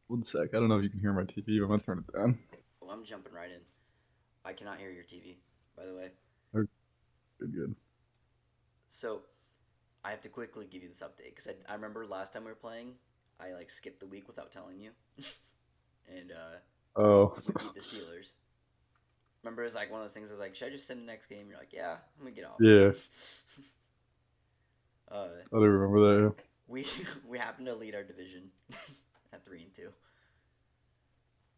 One sec. I don't know if you can hear my TV, but I'm gonna turn it down. Oh, I'm jumping right in. I cannot hear your TV, by the way. Oh, good, good. So I have to quickly give you this update because I remember last time we were playing, I like skipped the week without telling you, and Oh, we beat the Steelers. Remember, it's like one of those things. I was like, should I just send the next game? You're like, yeah, I'm gonna get off. yeah. uh, I don't remember that. we we happened to lead our division at 3-2.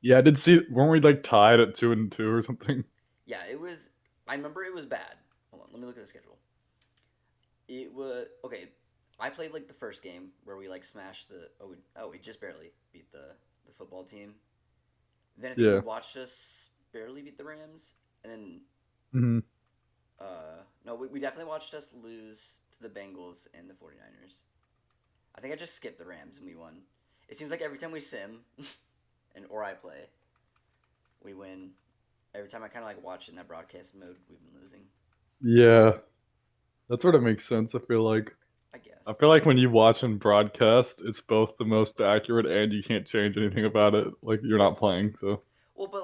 Yeah, I did see. Weren't we like tied at 2-2 or something? Yeah, it was. I remember it was bad. Hold on, let me look at the schedule. It was okay. I played like the first game where we like smashed the we just barely beat the football team. Then I think we Yeah. watched us barely beat the Rams, and then Hmm. no, we definitely watched us lose to the Bengals and the 49ers. I think I just skipped the Rams and we won. It seems like every time we sim and or I play, we win. Every time I kind of like watch it in that broadcast mode, we've been losing. Yeah, that sort of makes sense. I feel like. I I guess. feel like when you watch and broadcast, it's both the most accurate and you can't change anything about it. Like you're Well, not playing, so well, but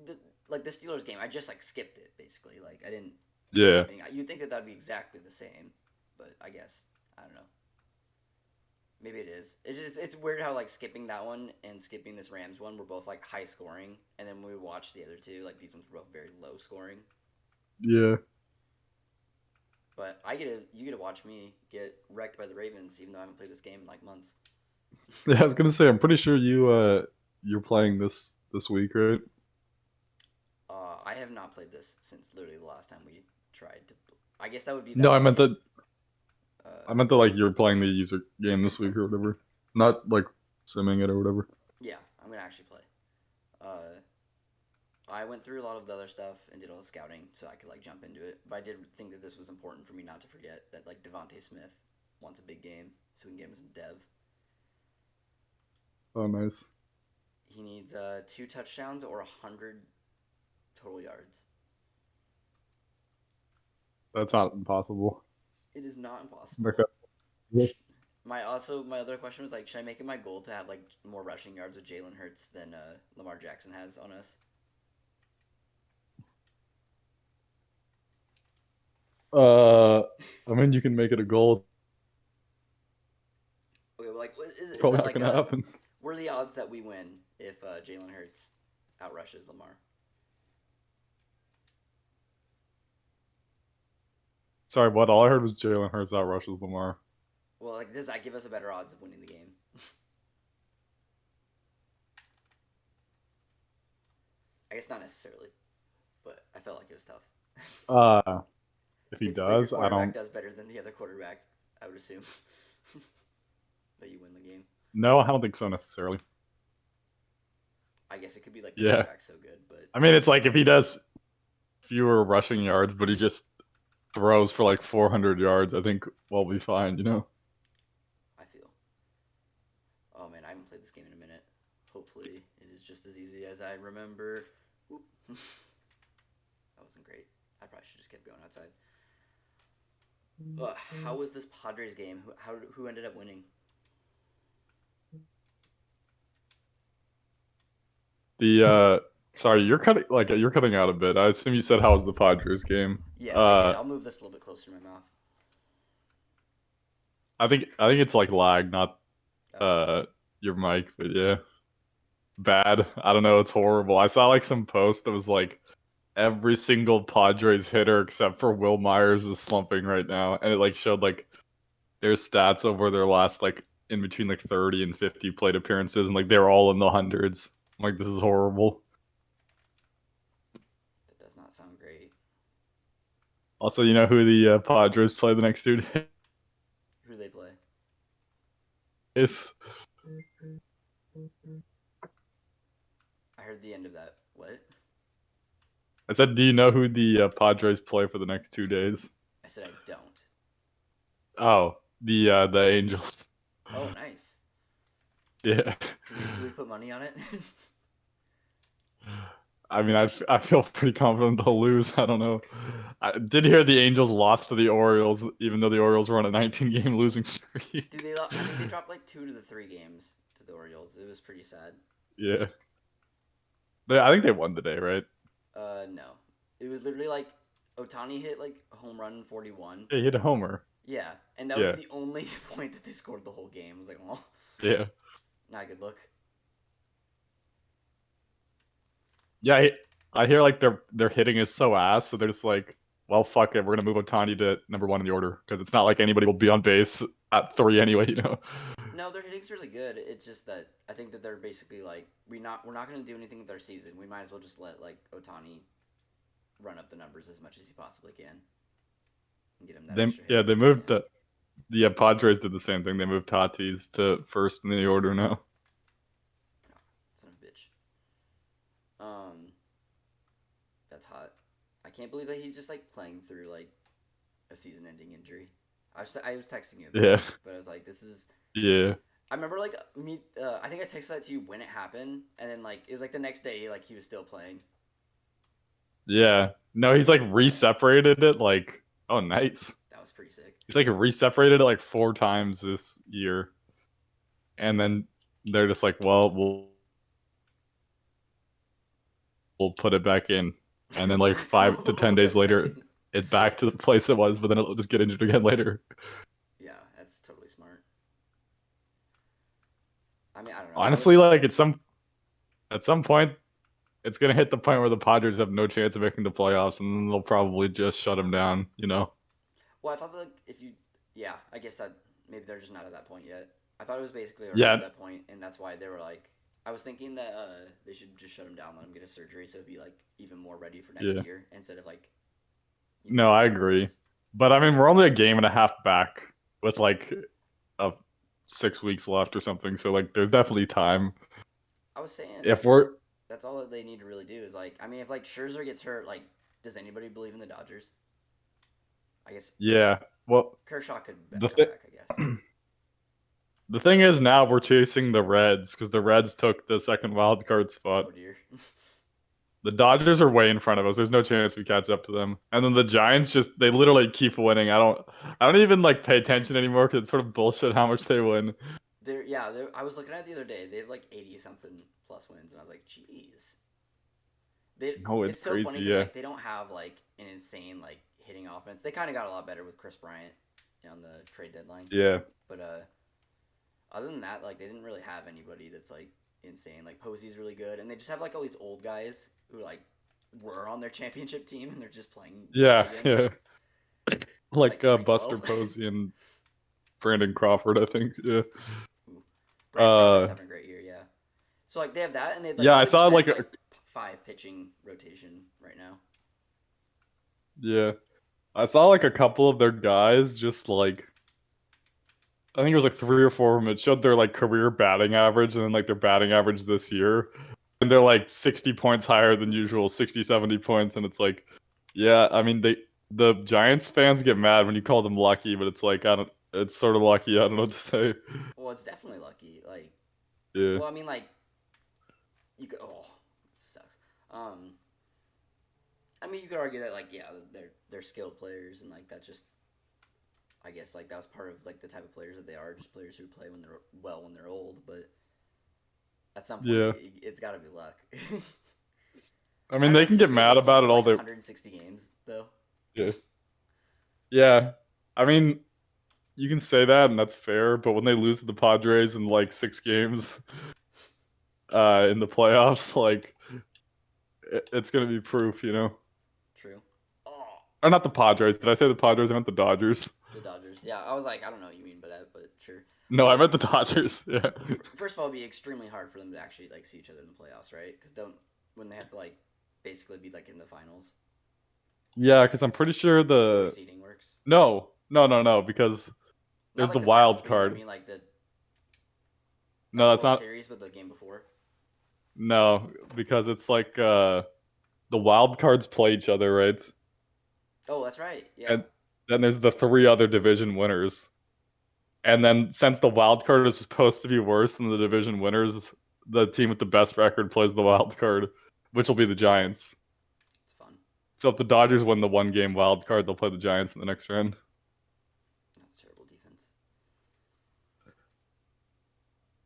the, like the Steelers game, I just like skipped it basically. Like I didn't do yeah, anything. You'd think that that'd be exactly the same, but I guess I don't know. Maybe it is. It's weird how like skipping that one and skipping this Rams one were both like high scoring, and then when we watched the other two, like these ones were both very low scoring. yeah. But you get to watch me get wrecked by the Ravens, even though I haven't played this game in like months. Yeah, I was gonna say. I'm pretty sure you're playing this week, right? I have not played this since literally the last time we tried to. I guess that would be No, that I meant game. that. I Uh, meant that like you're playing the user game this week or whatever, not like simming it or whatever. yeah, I'm gonna actually play. Uh, I went through a lot of the other stuff and did all the scouting so I could like jump into it. But I did think that this was important for me not to forget that like Devonte Smith wants a big game, so we can get him some dev. Oh, nice. He needs 2 touchdowns or 100 total yards. That's not impossible. It is not Okay. impossible. My other question was like, should I make it my goal to have like more rushing yards with Jalen Hurts than Lamar Jackson has on us? Uh, I mean, you can make it a goal. Okay, but like, It's is probably that not like gonna a happen. what are the odds that we win if Jalen Hurts outrushes Lamar? Sorry, what? All I heard was Jalen Hurts out rushes Lamar. Well, like, does that give us a better odds of winning the game? I guess not necessarily, but I felt like it was tough. Uh, if he Typically, if your does, I quarterback don't. does better than the other quarterback, I would assume that you win the game. No, I don't think so necessarily. I guess it could be like the Yeah, quarterback's so good, but I mean, it's like if he does fewer rushing yards, but he just throws for like 400 yards, I think we'll be fine. You know? I feel. Oh man, I haven't played this game in a minute. Hopefully, it is just as easy as I remember. Whoop. That wasn't great. I probably should just kept going outside. How was this Padres game? Who ended up winning? The sorry, you're cutting out a bit. I assume you said how was the Padres game? Yeah, I did. Uh, I'll move this a little bit closer to my mouth. I think it's like lag, not Oh, uh your mic, but yeah, bad. I don't know. It's horrible. I saw like some post that was like every single Padres hitter except for Will Myers is slumping right now, and it like showed like their stats over their last like in between like 30 and 50 plate appearances, and like they're all in the hundreds. I'm like, this is horrible. that does not sound great. Also, you know who the Padres play the next 2 days? Who do they play? I heard the end of that. What? I said, do you know who the Padres play for the next 2 days? I said I don't. Oh, the Angels. Oh, nice. Yeah. Do we put money on it? I mean, I feel pretty confident they'll lose. I don't know. I did hear the Angels lost to the Orioles, even though the Orioles were on a 19-game losing Dude, streak. I think they dropped like 2 to the 3 games to the Orioles. It was pretty sad. Yeah, I think they won today, right? No, it was literally like Otani hit like home run 41. Yeah, he hit a homer. Yeah, and that was Yeah, the only point that they scored the whole game. I was like, oh, yeah, not a good look. yeah. I hear like their hitting is so ass, so they're just like, well, fuck it, we're gonna move Otani to number one in the order because it's not like anybody will be on base at 3 anyway, you know. No, their hitting's really good. It's just that I think that they're basically like we're not gonna do anything with our season. We might as well just let like Otani run up the numbers as much as he possibly can and get him that extra hit. They moved. The Padres did the same thing. They moved Tatis to first in the order now. Son of a bitch. Um, that's hot. I can't believe that he's just like playing through like a season-ending injury. I was texting you about Yeah, it, but I was like, this is. yeah, I remember like me. I think I texted that to you when it happened, and then like it was like the next day, like he was still playing. yeah. No, he's like re-separated it. Like, oh, nice. That was pretty sick. He's like re-separated it like 4 times this year, and then they're just like, well, we'll put it back in, and then like 5 to 10 days later, it's back to the place it was, but then it'll just get injured again later. Yeah, that's totally smart. I mean, I don't know. Honestly, like at some point, it's gonna hit the point where the Padres have no chance of making the playoffs, and then they'll probably just shut him down. You know? Well, I thought that if you, yeah, I guess that maybe they're just not at that point yet. I thought it was basically already at Yeah, that point, and that's why they were like, I was thinking that they should just shut him down, let him get a surgery, so he'd be like even more ready for next yeah. year instead of like, No, I whatever it agree. is. But I mean, we're only a game and a half back with like a 6 weeks left or something. So like, there's definitely time. I was saying If we're that's all that they need to really do is like, I mean, if like Scherzer gets hurt, like, does anybody believe in the Dodgers? I guess yeah, well, Kershaw could the come th- back. I guess. the thing is now we're chasing the Reds because the Reds took the second wild card spot. Oh dear. The Dodgers are way in front of us. There's no chance we catch up to them. And then the Giants they literally keep winning. I don't even like pay attention anymore because it's sort of bullshit how much they win. I was looking at it the other day. They have like 80 something plus wins, and I was like, "Jeez." No, It's it's so crazy. funny because Yeah, like they don't have like an insane like hitting offense. They kind of got a lot better with Chris Bryant on the trade deadline, yeah, but other than that, like they didn't really have anybody that's like insane. Like Posey's really good, and they just have like all these old guys who like were on their championship team, and they're just playing well yeah, again. yeah. Like Like Buster 2012. Posey and Brandon Crawford, I think. Yeah. Ooh, Brandon Crawford's Uh, having a great year, yeah. So like they have that, and they have like yeah, I really saw nice like like 5 pitching rotation right now. yeah, I saw like a couple of their guys just like I think it was like 3 or 4 of them. It showed their like career batting average and then like their batting average this year. And they're like 60 points higher than usual, 60, 70 points. And it's like, yeah, I mean, the Giants fans get mad when you call them lucky, but it's like, it's sort of lucky. I don't know what to say. Well, it's definitely lucky. Like, Yeah. well, I mean, like you could. Oh, it sucks. I mean, you could argue that like yeah, they're skilled players, and like that's just I guess like that was part of like the type of players that they are, just players who play when they're when they're old. But at some point, Yeah. it's got to be luck. I I mean, don't they know, can can get you be mad lucky about for it all like they. 160 games though? Yeah. Yeah. I mean, you can say that, and that's fair. But when they lose to the Padres in like 6 games, in the playoffs, like it's gonna be proof, you know. True. Oh, Or not the Padres. Did I say the Padres? I meant the Dodgers. the Dodgers. Yeah, I was like, I don't know what you mean by that, but sure. No, I But meant the Dodgers. Yeah. first of all, it'd be extremly hard for them to actually like see each other in the playoffs, right? Because don't when they have to like basically be like in the finals. Yeah, because I'm pretty sure The way the seeding works. no, because Not there's like the the finals, wild but you know what I card. mean, like the not No, the that's World not. Series, but the game before. No, because it's like the wild cards play each other, right? Oh, that's right. Yeah. And then there's the 3 other division winners. And then since the wild card is supposed to be worse than the division winners, the team with the best record plays the wild card. which will be the Giants. It's fun. So if the Dodgers win the 1-game wild card, they'll play the Giants in the next round. That's terrible defense.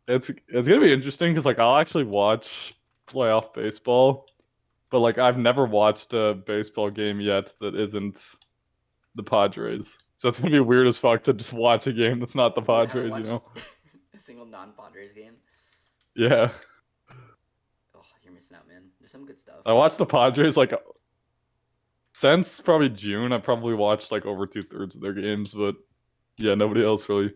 It's gonna be interesting because like I'll actually watch playoff baseball, but like I've never watched a baseball game yet that isn't the Padres. So it's gonna be weird as fuck to just watch a game that's not the You haven't Padres, you watched know? a single non-Padres game. Yeah. Oh, you're missing out, man. There's some good stuff. I watched the Padres like since probably June. I probably watched like over 2/3 of their games, but yeah, nobody else really.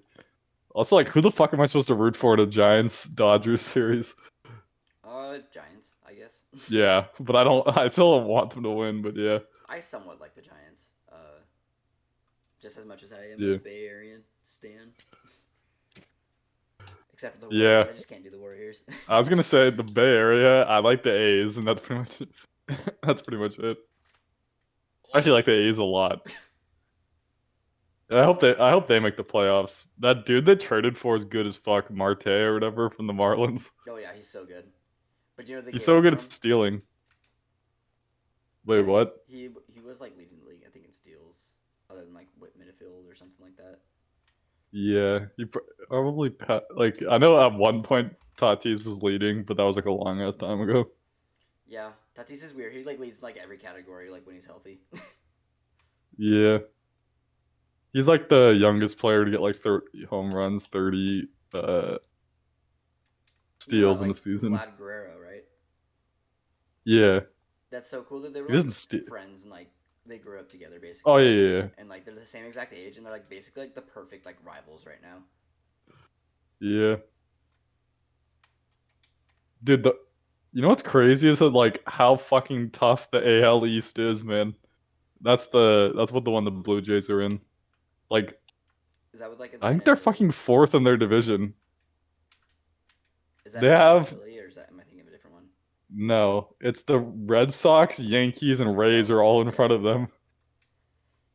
Also, like, who the fuck am I supposed to root for in a Giants Dodgers series? Giants, I guess. Yeah, but I don't. I still don't want them to win. But yeah, I somewhat like the Giants. Just as much as I am yeah, a Bay Area stan. Except for the yeah. Warriors. I just can't do the Warriors. I was gonna say the Bay Area. I like the A's, and that's pretty much that's pretty much it. I actually like the A's a lot. I hope they make the playoffs. That dude they traded for is good as fuck, Marte or whatever from the Marlins. Oh yeah, he's so good. But you know they He's gave so up good on at him? stealing. Yeah, Wait, what? he was like leading the league, I think, in steals, other than like Whit Midfield or something like that. Yeah, probably like I know at one point Tatis was leading, but that was like a long ass time ago. Yeah, Tatis is weird. He like leads like every category, like when he's healthy. Yeah, he's like the youngest player to get like 30 home runs, 30 You know about steals in a like season. Vlad Guerrero, right? Yeah, That's so cool that they were he like doesn't steal. friends and like they grew up together Oh basically, yeah, yeah, yeah. and like they're the same exact age, and they're like basically like the perfect like rivals right now. Yeah. Dude, you know what's crazy is that like how fucking tough the AL East is, man. That's what the one the Blue Jays are in. Like, Is that with like I think Atlanta they're and Philly? fucking fourth in their division. Is that They Atlanta and have Philly, or is that am I thinking of a different one? no. It's the Red Sox, Yankees, and Rays Oh, are all in yeah, front of them,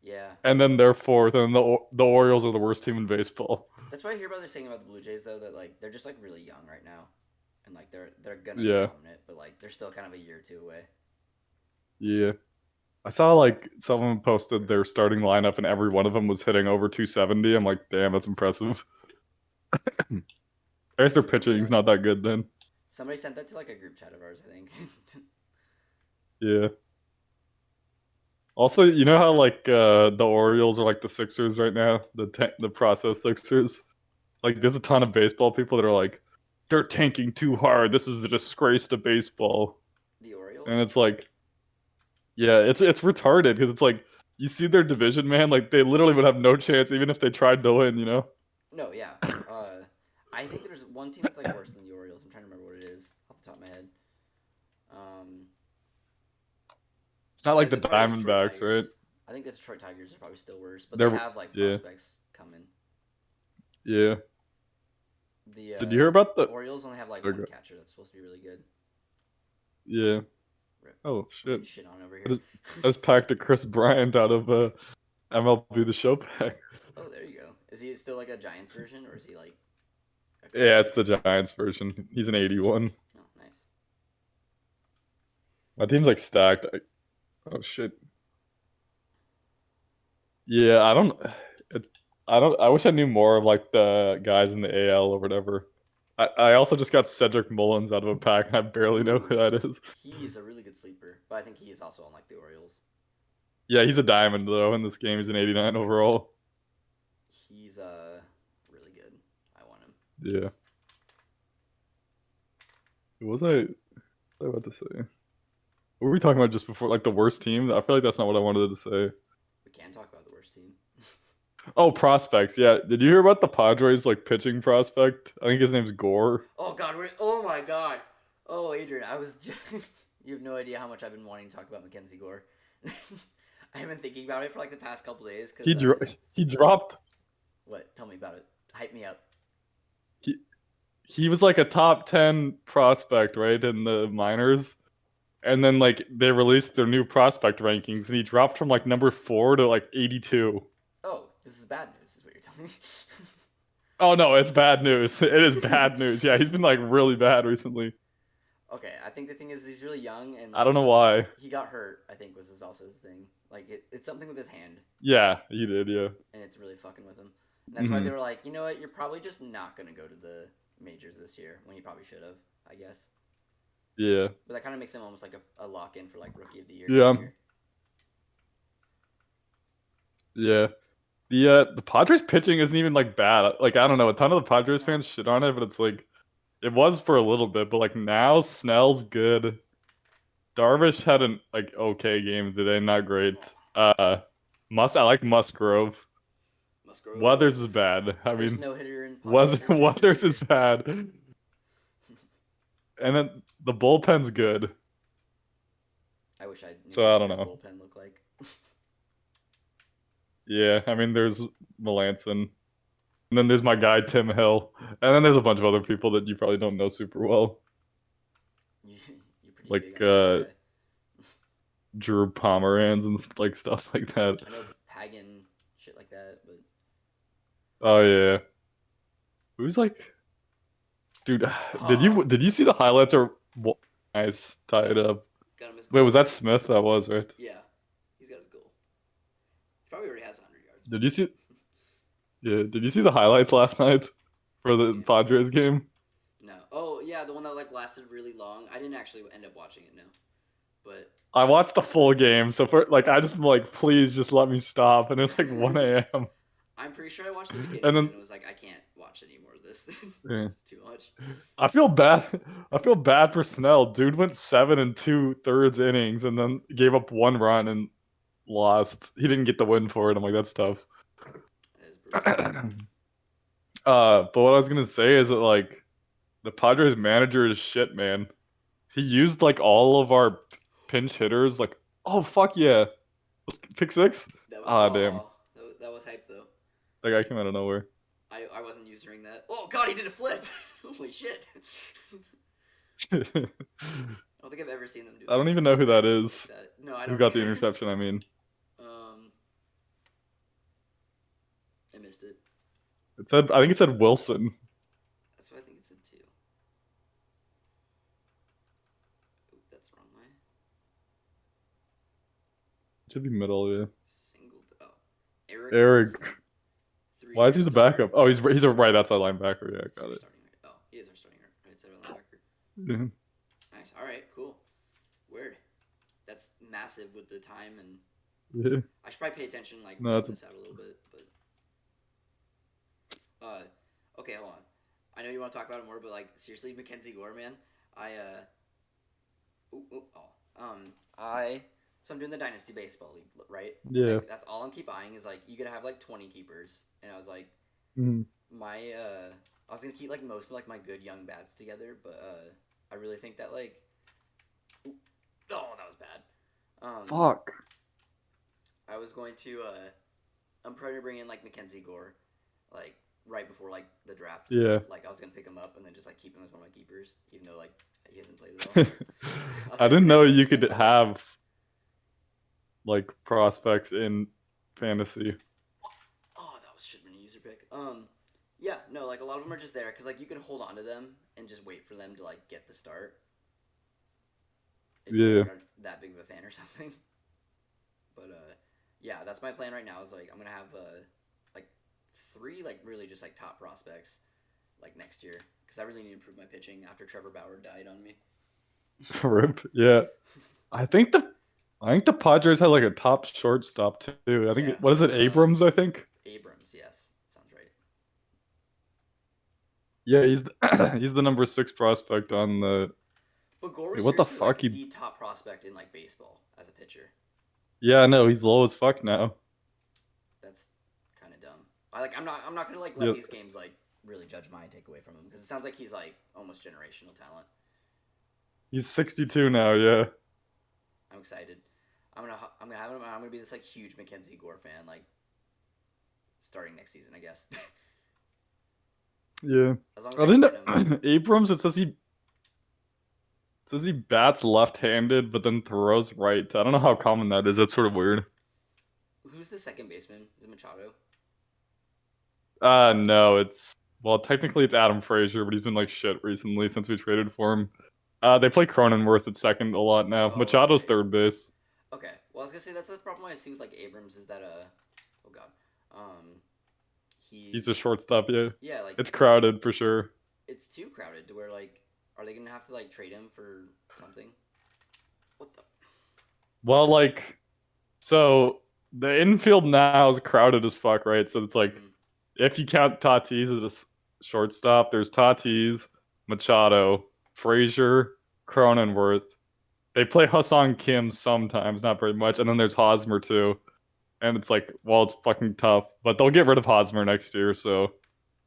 yeah. and then they're fourth, and the Orioles are the worst team in baseball. That's what I hear about they're saying about the Blue Jays though, that like they're just like really young right now, and like they're gonna be Yeah, dominant, but like they're still kind of a year or two away. yeah. I saw like someone posted their starting lineup, and every one of them was hitting over 270. I'm like, damn, that's impressive. I guess their They're really pitching's young. not that good then. Somebody sent that to like a group chat of ours, I think. Yeah. Also, you know how like the Orioles are like the Sixers right now, the process Sixers. Like, there's a ton of baseball people that are like, they're tanking too hard. This is a disgrace to baseball. The And Orioles? it's like, yeah, it's retarded because it's like you see their division, man. Like they literally would have no chance even if they tried to win. You know? No, yeah. I think there's one team that's like worse than the Orioles. I'm trying to remember what it is off the top of my head. Um, It's not like the probably the Detroit Diamondbacks, right? Tigers. I think the Detroit Tigers are probably still worse, but they They're have like yeah, prospects coming. yeah. The Did you hear about the? Orioles only have like one Okay. catcher that's supposed to be really good. Yeah. Rip. Oh Getting shit! shit on over I here. just, I just packed a Chris Bryant out of MLB The Show pack. Oh, there you go. Is he still like a Giants version, or is he like a Yeah, Cubs it's the Giants version. He's an 81. Oh, nice. My team's like stacked. Oh shit. Yeah, I don't. It's I don't. I wish I knew more of like the guys in the AL or whatever. I also just got Cedric Mullins out of a pack, and I barely know who that is. He's a really good sleeper, but I think he is also on like the Orioles. Yeah, he's a diamond though in this game. He's an 89 overall. He's really good. I want him. Yeah. What was I about to say? What were we talking about just before? Like the worst team? I feel like that's not what I wanted to say. We can talk about the worst team. Oh, prospects. Yeah. Did you hear about the Padres like pitching prospect? I think his name's Gore. Oh God! Oh my God! Oh, Adrian, I was. You have no idea how much I've been wanting to talk about Mackenzie Gore. I've been thinking about it for like the past couple days. Cause He dropped. what? Tell me about it. Hype me up. He he was like a top 10 prospect, right, in the minors. And then like they released their new prospect rankings, and he dropped from like number 4 to like 82. Oh, this is bad news. Is what you're telling me. Oh no, it's bad news. It is bad news. Yeah, he's been like really bad recently. Okay, I think the thing is he's really young and I don't like know why. he got hurt. I think was also his thing. Like it's something with his hand, Yeah, he did. Yeah. and it's really fucking with him. And that's why Hmm. they were like, you know what, you're probably just not gonna go to the majors this year when he probably should have, I guess. Yeah. But that kind of makes him almost like a lock in for like rookie of the year next Yeah. year. Yeah. The Padres pitching isn't even like bad. Like I don't know, a ton of the Padres No, fans shit on it, but it's like it was for a little bit. But like now, Snell's good. Darvish had an like okay game today, not great. oh, I like Musgrove. Musgrove, Weathers is bad. I first mean, no hitter in Padres was history this Weathers year. is bad, and then the bullpen's good. I wish I knew So what I a don't good know. bullpen looked like. Yeah, I mean, there's Melanson, and then there's my guy Tim Hill, and then there's a bunch of other people that you probably don't know super well, you, you're pretty big like on this other guy. Drew Pomeranz and like stuff like that. I know Pagan, shit like that, but Oh yeah, who's like, dude? oh, Did you see the highlights or what? Nice, tie it yeah, up. got him his Wait, goal. was that Smith? That was right. Yeah, he's got his goal. He probably already has 100 yards by Did you now. see? Yeah, did you see the highlights last night for What the game? Padres game? No. Oh yeah, the one that like lasted really long. I didn't actually end up watching it. No, but I watched the full game, so for like I just like please just let me stop, and it's like 1 a.m. I'm pretty sure I watched the beginning and and then then it was like I can't watch any more of this. yeah. It's too much. I feel bad. I feel bad for Snell. Dude went 7 2/3 innings and then gave up 1 run and lost. He didn't get the win for it. I'm like, that's tough. That is brutal. But what I was gonna say is that like the Padres manager is shit, man. He used like all of our pinch hitters. Like, oh fuck yeah, pick six. That was, Ah damn, oh, that was hype though. that guy came out of nowhere. I wasn't using that. Oh god, he did a flip. Holy shit. I I don't think I've ever seen them do don't a even know who that backflip like is. that. No, I Who don't got the either. interception? I mean, um, I missed it. it said. I think it said Wilson. That's what I think it said too. Oop, that's the wrong way. It should be middle. Yeah. Single. Oh, Eric Eric. Wilson. Three Why is year he the starter. backup? Oh, he's a right outside linebacker. Yeah, He's got our it. starting. Oh, he is our starting right side linebacker. Yeah. Nice. All right. Cool. Weird. That's massive with the time, and Yeah. I should probably pay attention, like No, round that's this out a little bit. But okay, hold on. I know you want to talk about it more, but like seriously, Mackenzie Gore, man. I I so I'm doing the Dynasty Baseball League, right? And yeah. like that's all I'm keep buying is like you gotta have like 20 keepers, and I was like Mhm. my I was gonna keep like most of like my good young bats together, but I really think that like oh, that was bad. Fuck. I was going to I'm probably to bring in like Mackenzie Gore, like right before like the draft and Yeah. stuff. Like I was gonna pick him up and then just like keep him as one of my keepers, even though like he hasn't played at all. I was I like, for didn't know next you season, could but like, have like prospects in fantasy. oh, that was should have been a user pick. Yeah, no, like a lot of them are just there because like you can hold on to them and just wait for them to like get the start if you Yeah. like, are that big of a fan or something. But yeah, that's my plan right now. Is like I'm gonna have like three like really just like top prospects like next year because I really need to improve my pitching after Trevor Bauer died on me. Rip. Yeah. I think the I think the Padres had like a top shortstop too. I think Yeah, what is it, Abrams, I think? Abrams, yes, that sounds right. Yeah, he's the number 6 prospect on the But Gore wait, was what the seriously fuck like he the top prospect in like baseball as a pitcher. Yeah, no, he's low as fuck now. That's kind of dumb. I'm not gonna like let Yeah. these games like really judge my takeaway from him because it sounds like he's like almost generational talent. He's 62 now, yeah. I'm excited. I'm gonna have him. I'm gonna be this like huge Mackenzie Gore fan like starting next season, I guess. Yeah. As long as I I can didn't get him. Abrams, it says he bats left-handed but then throws right. I don't know how common that is. That's sort of weird. Who's the second baseman? Is it Machado? No, it's well, technically it's Adam Frazier, but he's been like shit recently since we traded for him. They play Cronenworth at second a lot now. Oh, that's Machado's right. third base. Okay. Well, I was gonna say that's the problem I see with like Abrams is that oh god, he He's a shortstop, yeah. yeah like It's crowded for sure. it's too crowded to where like are they gonna have to like trade him for something? What the? Well, like, so the infield now is crowded as fuck, right? So it's like, Mm-hmm. if you count Tatis as a shortstop, there's Tatis, Machado, Frazier, Cronenworth. They play Hassan Kim sometimes, not very much, and then there's Hosmer too. And it's like, well, it's fucking tough, but they'll get rid of Hosmer next year, so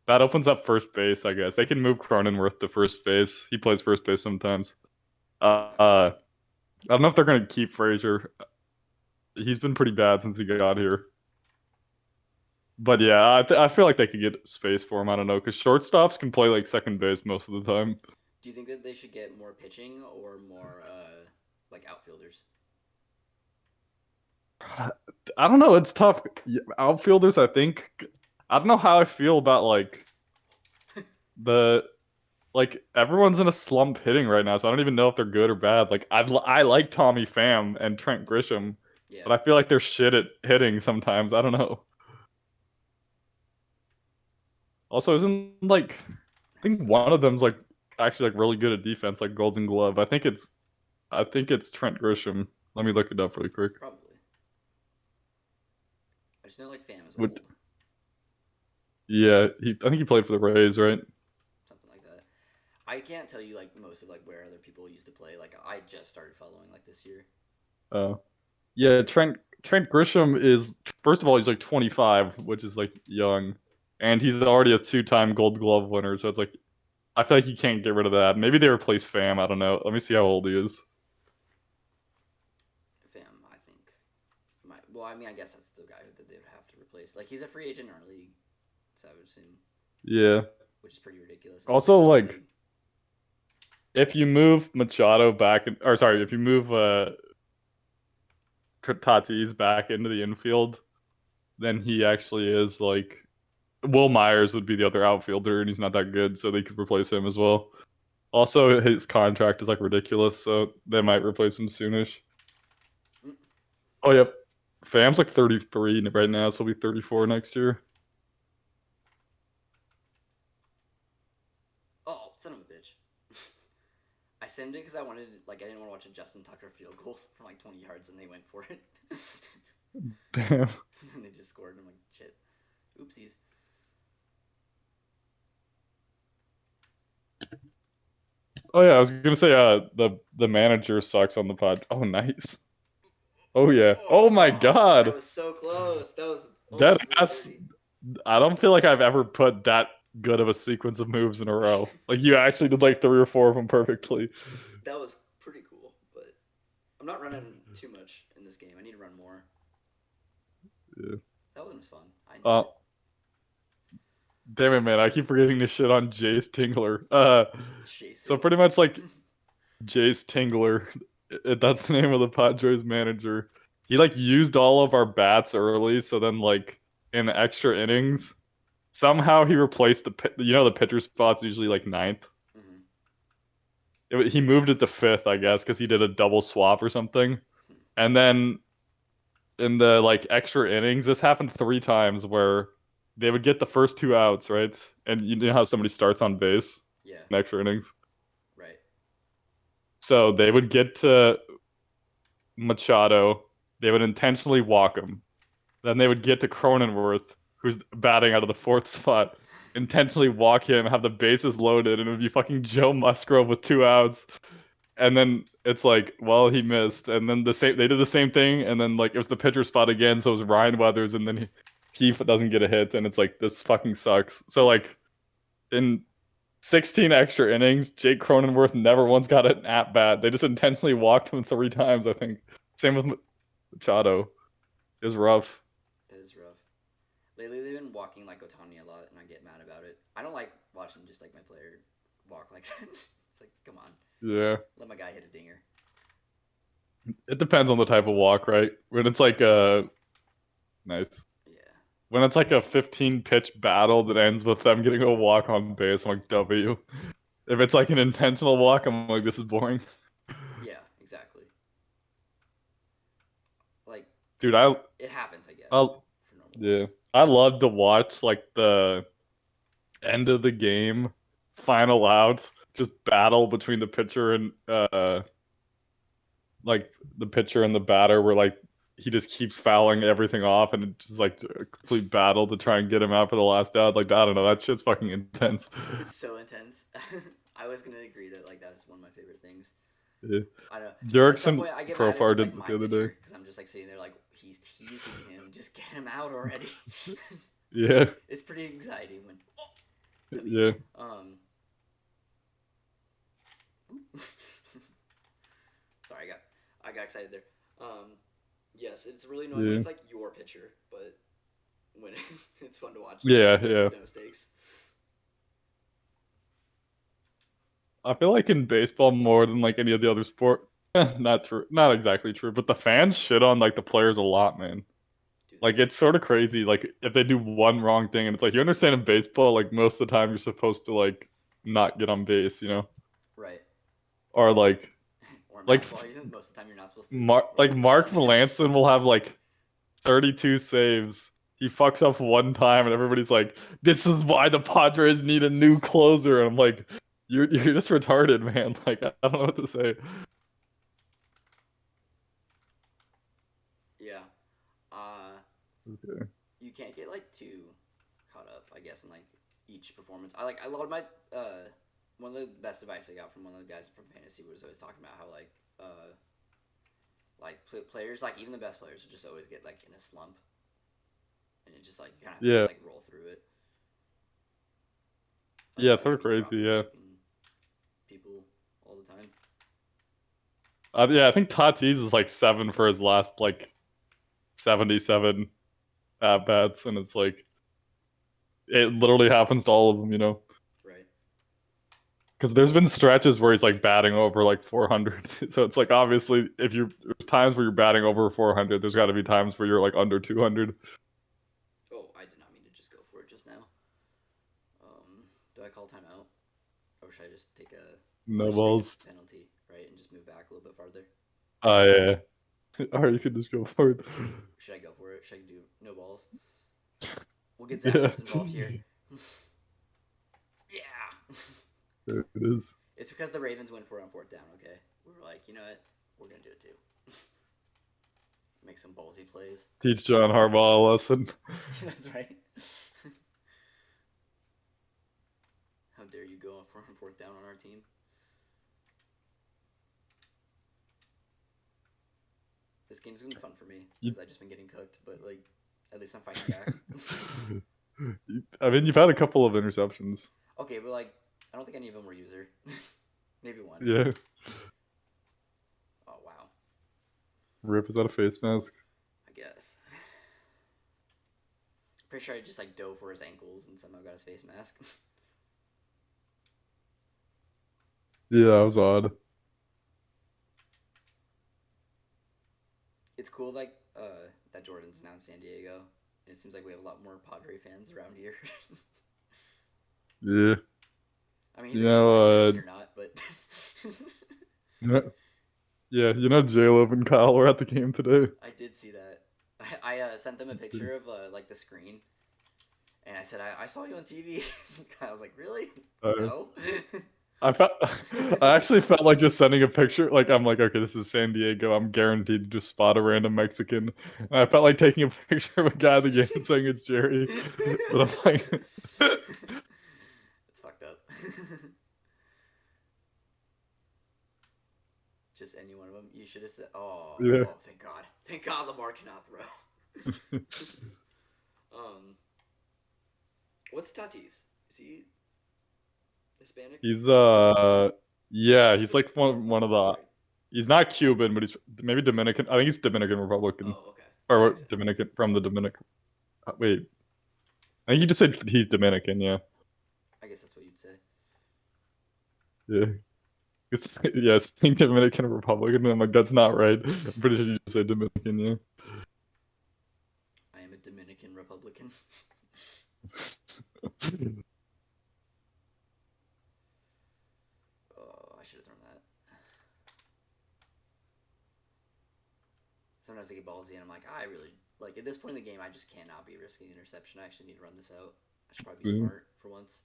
that opens up first base. I guess they can move Cronenworth to first base. He plays first base sometimes. Okay. I don't know if they're gonna keep Frazier. He's been pretty bad since he got here. But yeah, I feel like they could get space for him. I don't know, because shortstops can play like second base most of the time. Do you think that they should get more pitching or more like outfielders? I don't know. It's tough. Outfielders, I think. I don't know how I feel about the like everyone's in a slump hitting right now, so I don't even know if they're good or bad. Like I like Tommy Pham and Trent Grisham, Yeah. but I feel like they're shit at hitting sometimes. I don't know. Also, isn't like I think one of them's like actually like really good at defense, like Golden Glove. I think it's Trent Grisham. Let me look it up really quick. Probably. I just know like Pham is Would old, yeah, I think he played for the Rays, right? something like that. I can't tell you like most of like where other people used to play. Like I just started following like this year. Oh. Yeah, Trent Grisham is first of all he's like 25, which is like young, and he's already a two-time Gold Glove winner. So it's like I feel like you can't get rid of that. Maybe they replace Pham. I don't know. Let me see how old he is. Pham, I think. Might, well, I mean, I guess that's the guy that they would have to replace. Like he's a free agent in our league, so I would assume, Yeah. which is pretty ridiculous. It's a Also, really deep like league. if you move Machado back, or sorry, if you move Tatis back into the infield, then he actually is like Will Myers would be the other outfielder, and he's not that good, so they could replace him as well. Also, his contract is like ridiculous, so they might replace him soonish. Mm, Oh yeah, Fam's like 33 right now, so he'll be 34 nice. next year. Oh, son of a bitch. I simmed it because I wanted like I didn't want to watch a Justin Tucker field goal from like 20 yards, and they went for it. Damn. And they just scored. And I'm like, shit. Oopsies. Oh yeah, I was gonna say the manager sucks on the pod. Oh nice. Oh yeah. Oh my Oh, that god. was so close. That was Dead almost really ass. dirty. I don't feel like I've ever put that good of a sequence of moves in a row. Like you actually did like three or four of them perfectly. That was pretty cool, but I'm not running too much in this game. I need to run more. Yeah. That one was fun. I enjoyed Uh, it. damn it, man! I keep forgetting to shit on Jace Tingler. So Chasing. pretty much like Jace Tingler, that's the name of the Padres manager. He like used all of our bats early, so then like in the extra innings, somehow he replaced the pitcher spot's usually like ninth. Hmm. He moved it to fifth, I guess, because he did a double swap or something. And then in the like extra innings, this happened three times where they would get the first two outs, right? And you know how somebody starts on base Yeah. in extra innings. Right. So they would get to Machado, they would intentionally walk him. Then they would get to Cronenworth, who's batting out of the fourth spot, intentionally walk him, have the bases loaded, and it would be fucking Joe Musgrove with two outs. And then it's like, well, he missed. And then they did the same thing, and then like it was the pitcher spot again, so it was Ryan Weathers, and then he doesn't get a hit, and it's like this fucking sucks. So like in 16 extra innings, Jake Cronenworth never once got an at bat. They just intentionally walked him three times, I think. Same with Machado. It was rough. That is rough. Lately, they've been walking like Otani a lot, and I get mad about it. I don't like watching just like my player walk like that. It's like, come on, Yeah. let my guy hit a dinger. It depends on the type of walk, right? When it's like nice. Yeah. When it's like a 15 pitch battle that ends with them getting a walk on base, I'm like W. If it's like an intentional walk, I'm like, this is boring. Yeah, exactly. Like Dude, it happens, I guess, I for normal yeah, walks. I love to watch like the end of the game, final out, just battle between the pitcher and like the pitcher and the batter, where like he just keeps fouling everything off, and it's just like a complete battle to try and get him out for the last out. Like I don't know, that shit's fucking intense. It's so intense. I was gonna agree that like that is one of my favorite things. Yeah. I know. At some Jerickson point, I get mad if Profar it's did like it my the other day. pitcher because I'm just like sitting there like he's teasing him. Just get him out already. Yeah, It's pretty exciting when. W. yeah, Sorry, I got excited there. Yes, it's really annoying when yeah, it's like your pitcher, but when it's fun to watch. yeah, No, yeah. no stakes. I feel like in baseball more than like any of the other sport. Not true, not exactly true, but the fans shit on like the players a lot, man. Do Like they? it's sort of crazy. Like if they do one wrong thing, and it's like you understand in baseball, like most of the time you're supposed to like not get on base, you know, Right. or Or in like basketball, even most of the time you're not supposed to. Mark Or like even Mark then. Melanson will have like 32 saves. He fucks up one time, and everybody's like, "This is why the Padres need a new closer." And I'm like, "You're just retarded, man." Like I don't know what to say. Yeah. Uh, Okay. you can't get like too caught up, I guess, in like each performance. I love my one of the best advice I got from one of the guys from fantasy was always talking about how players, like even the best players would just always get like in a slump, and it just like you kind of have to just Yeah, like roll through it. yeah, it's Otherwise, sort you'd of be crazy. dropping Yeah, fucking people all the time. yeah. I think Tatis is like 7 for his last like 77 at bats, and it's like it literally happens to all of them, you know. Right. Because there's been stretches where he's like batting over like 400. So it's like obviously if there's times where you're batting over 400, there's got to be times where you're like under 200. Oh, I did not mean to just go for it just now. Do I call timeout, or should I just take a? I No should take balls. the penalty, right, and just move back a little bit farther. Yeah. Or you could just go for it. Should I go for it? Should I do no balls? We'll get Yeah. Zapdos involved here. Yeah. There it is. It's because the Ravens went for it on fourth down. Okay, we were like, you know what? We're gonna do it too. Make some ballsy plays. Teach John Harbaugh a lesson. That's right. How dare you go for fourth down on our team? This game's gonna be fun for me because I've just been getting cooked, but like, at least I'm fighting back. I mean, you've had a couple of interceptions. Okay, but like, I don't think any of them were user. Maybe one. Yeah. Oh wow. Rip, is that a face mask? I guess. Pretty sure I just like dove for his ankles and somehow got his face mask. Yeah, that was odd. It's cool like that Jordan's now in San Diego. It seems like we have a lot more Padre fans around here. Yeah. I mean, he's You a good player, know, you're not, but yeah, yeah, J-Love and Kyle were at the game today. I did see that. I sent them a picture of like the screen, and I said I saw you on TV. I was like, really? Uh, No. I felt, I actually felt like just sending a picture. Like I'm like, okay, this is San Diego. I'm guaranteed to just spot a random Mexican. And I felt like taking a picture of a guy at the game and saying it's Jerry. But I'm like, It's fucked up. Just any one of them. You should have said, "Oh, yeah. oh, thank God, Lamar cannot throw." um, what's Tatis? Is he Hispanic? He's yeah, he's like one of the. Right. He's not Cuban, but he's maybe Dominican. I think he's Dominican Republican Oh, okay. That or makes what, sense. Dominican from the Dominican. Wait, I think you just said he's Dominican. Yeah, I guess that's what you'd say. yeah. Yeah, it's saying Dominican Republican. And I'm like, that's not right. I'm pretty sure you just said Dominican. Yeah. I am a Dominican Republican. I should have thrown that. Sometimes I get ballsy and I'm like, I really like at this point in the game, I just cannot be risking an interception. I actually need to run this out. I should probably be Mhm. smart for once.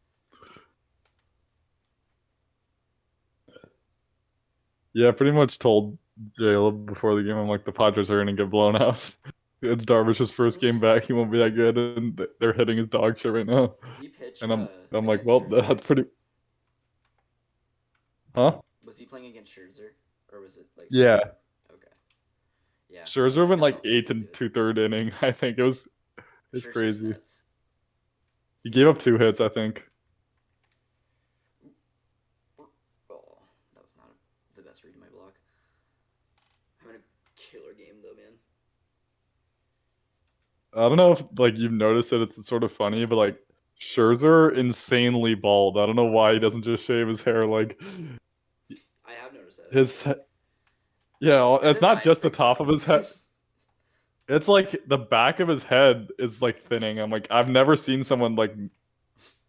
Yeah, I pretty much told Jaleb before the game, I'm like, the Padres are gonna get blown out. It's Darvish's first game back. He won't be that good, and they're hitting his dog shit right now. Did he pitch And I'm like, against well, Scherzer? that's pretty. Huh? Was he playing against Scherzer, or was it like? Yeah, Okay. Yeah. Scherzer went That's like also eighth pretty and good. 2/3 inning. I think it's Scherzer's crazy. nuts. He He's gave so up 2 good. hits, I think. Oh, that was not the best read in my block. Having a killer game though, man. I don't know if like you've noticed it. It's sort of funny, but like Scherzer insanely bald. I don't know why he doesn't just shave his hair. Like I have noticed that his, actually. yeah, Because it's his not eyes just the thick top of though. his head. It's like the back of his head is like thinning. I'm like, I've never seen someone like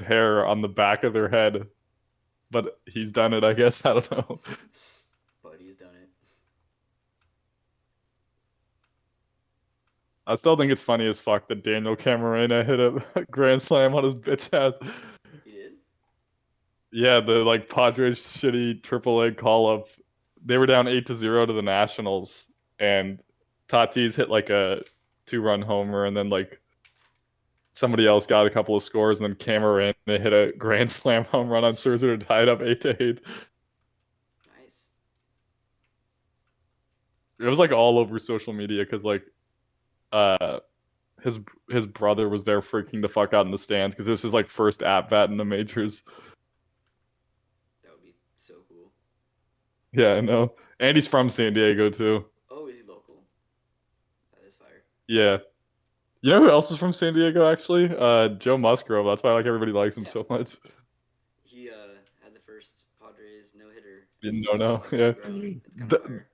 hair on the back of their head, but he's done it. I guess I don't know. But he's done it. I still think it's funny as fuck that Daniel Camarena hit a grand slam on his bitch ass. He did. Yeah, the like Padres shitty AAA call up. They were down 8-0 to the Nationals, and Tatis hit like a 2-run homer, and then like somebody else got a couple of scores, and then Cameron hit a grand slam home run on Scherzer to tie it up 8-8. Nice. It was like all over social media because like uh his his brother was there freaking the fuck out in the stands because this was like first at bat in the majors. That would be so cool. Yeah, I know. And he's from San Diego too. Oh, is he local? That is fire. Yeah. You know who else is from San Diego actually? Joe Musgrove. That's why like everybody likes him Yeah. so much. He had the first Padres no hitter. No, no, yeah. It's kind of fire.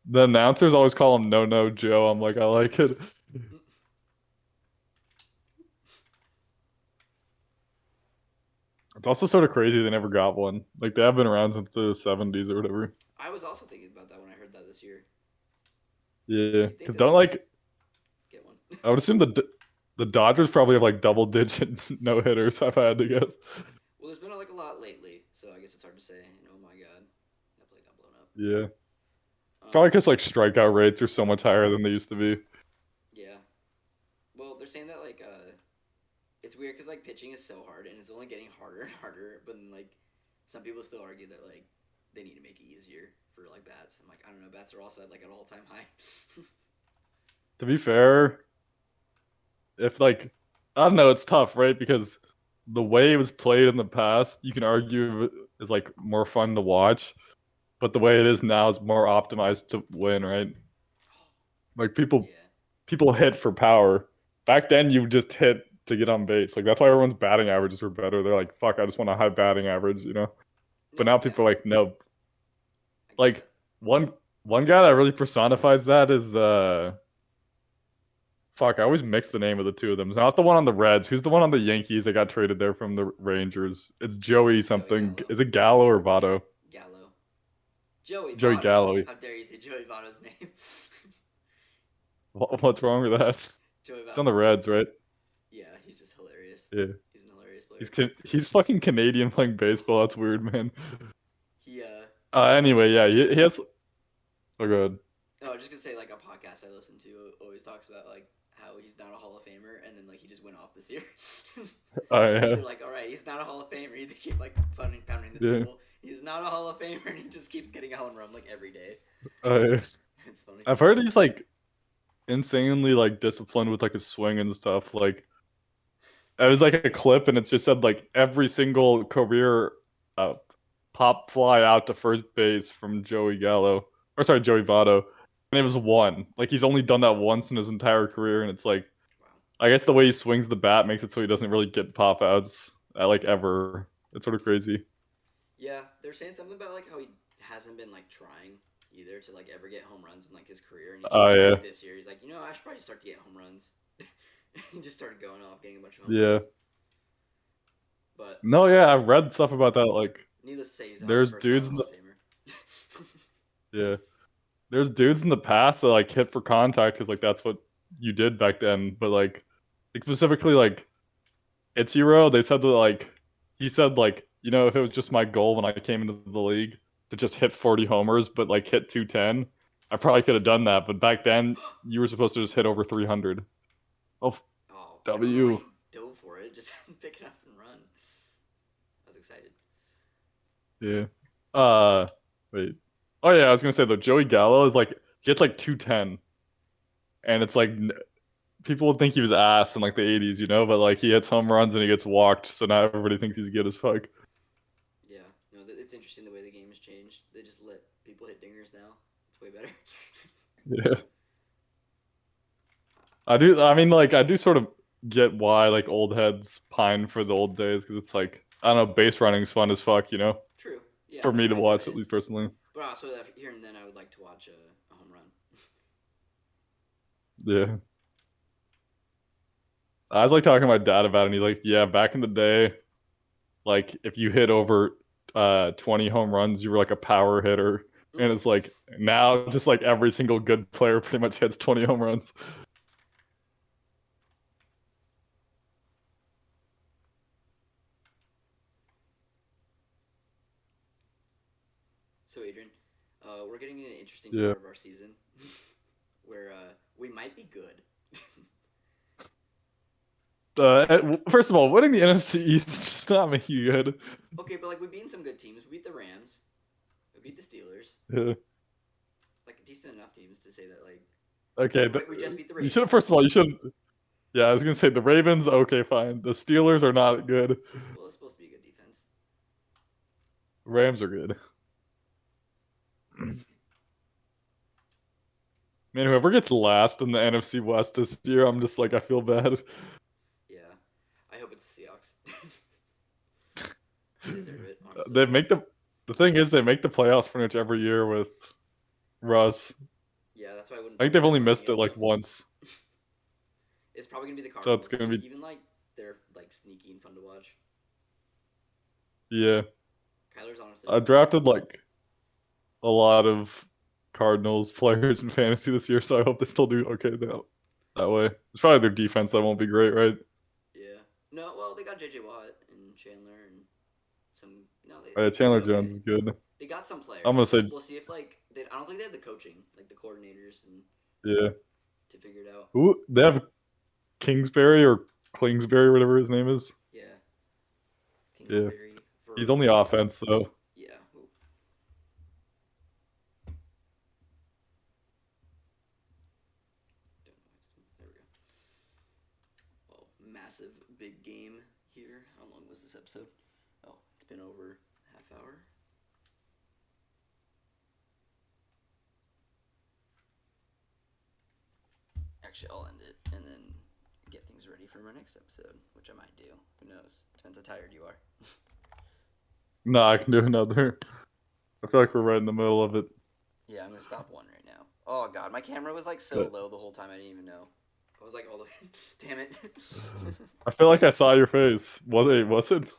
The announcers always call him No No Joe. I'm like, I like it. It's also sort of crazy they never got one. Like they have been around since the 70s or whatever. I was also thinking about that when I heard that this year. Yeah, You'd think because that don't they like get one. I would assume the Dodgers probably have like double digit no hitters. If I had to guess. Well, there's been like a lot lately, so I guess it's hard to say. Oh my god, that play got blown up. Yeah, probably because like strikeout rates are so much higher than they used to be. Yeah. Well, they're saying that like it's weird because like pitching is so hard and it's only getting harder and harder. But then, like some people still argue that like they need to make it easier for like bats. I'm like, I don't know, bats are also at like an all time high. To be fair, if like I don't know, it's tough, right? Because the way it was played in the past, you can argue is like more fun to watch, but the way it is now is more optimized to win, right? Like people Yeah. people hit for power. Back then, you just hit to get on base. Like that's why everyone's batting averages were better. They're like, "Fuck, I just want a high batting average," you know. But No, now yeah, people are like, "No." I get Like that. one guy that really personifies that is fuck. I always mix the name of the two of them. It's not the one on the Reds. Who's the one on the Yankees that got traded there from the Rangers? It's Joey Joey something. Gallo. Is it Gallo or Votto? Gallo. Joey Joey Votto. Gallo. How dare you say Joey Votto's name? What's wrong with that? Joey It's Votto. on the Reds, right? Yeah, he's just hilarious. Yeah. He's an hilarious player. He's fucking Canadian playing baseball. That's weird, man. He Anyway, yeah, he has. Oh, good. no, I was just gonna say like a podcast I listen to always talks about like how he's not a Hall of Famer and then like he just went off this year. Oh yeah, They're like, all right, he's not a Hall of Famer. They keep like pounding the yeah. table. He's not a Hall of Famer, and he just keeps getting a home run like every day. Oh yeah. It's funny. I've heard he's like insanely like disciplined with like his swing and stuff. Like it was like a clip, and it just said like every single career uh, pop fly out to first base from Joey Gallo, or sorry, Joey Votto, and it was one. Like he's only done that once in his entire career, and it's like Wow. I guess the way he swings the bat makes it so he doesn't really get pop outs like ever. It's sort of crazy. Yeah, they're saying something about like how he hasn't been like trying either to like ever get home runs in like his career, and he just Oh decided yeah, this year he's like, you know, I should probably start to get home runs. He just started going off, getting a bunch of home yeah. runs. But No, yeah, I've read stuff about that. Like Needless to say, he's a There's first dudes ballot in Hall the of Famer. yeah. There's dudes in the past that like hit for contact because like that's what you did back then. But like specifically like Ichiro, they said that like he said like if it was just my goal when I came into the league to just hit 40 homers but like hit 210, I probably could have done that. But back then you were supposed to just hit over 300. Oh, Oh, I don't know why W. he dove for it. Just pick it up and run. I was excited. Yeah. Uh, wait. Oh yeah, I was gonna say though, Joey Gallo is like he hits like 210, and it's like people would think he was ass in like the 80s, but like he hits home runs and he gets walked, so now everybody thinks he's good as fuck. Yeah, it's interesting the way the game has changed. They just let people hit dingers now. It's way better. Yeah. I do. I mean, like, I do sort of get why like old heads pine for the old days because it's like I don't know, base running's fun as fuck, True. Yeah, for no, me to I enjoy watch at it. least personally. But also, here and then, I would like to watch a home run. Yeah. I was like talking to my dad about it, and he's like, "Yeah, back in the day, like if you hit over 20 home runs, you were like a power hitter." And Mm. it's like now, just like every single good player pretty much hits 20 home runs. So, Adrian, we're getting in an interesting Yeah. part of our season where we might be good. First of all, winning the NFC East does not make you good. Okay, but like we've beaten some good teams. We beat the Rams. We beat the Steelers. Yeah. Like decent enough teams to say that like Okay. we just beat the You should. Ravens. First of all, you should. Yeah, I was gonna say the Ravens. Okay, fine. The Steelers are not good. Well, it's supposed to be a good defense. Rams are good. Man, whoever gets last in the NFC West this year, I'm just like I feel bad. Yeah, I hope it's the Seahawks. They deserve it, honestly. They make the thing is they make the playoffs pretty much every year with Russ. Yeah, that's why I wouldn't I put think they've my only money missed it against like them. once, It's probably gonna be the so it's Cardinals. gonna be Even like they're like sneaky and fun to watch. yeah. Kyler's honestly I really good. drafted like a lot of Cardinals players in fantasy this year, so I hope they still do okay that way. It's probably their defense that won't be great, right? Yeah. No, well they got J.J. Watt and Chandler and some. No, Oh, yeah, they'll be Chandler okay. Jones is good. They got some I'm players. gonna say We'll see if like I don't think they have the coaching, like the coordinators, and yeah. to figure it out. Who they have Kingsbury or Kingsbury, whatever his name is. Yeah, Yeah, Kingsbury he's for only offense though. yeah. Ooh. There we go. Well, massive big game here. How long was this episode? Oh, it's been over half hour. Actually, I'll end it and then get things ready for our next episode, which I might do. Who knows? Depends how tired you are. No, I can do another. I feel like we're right in the middle of it. Yeah, I'm gonna stop one right now. Oh god, my camera was like so But low the whole time I didn't even know. I was like all the damn it. I feel like I saw your face. Was it?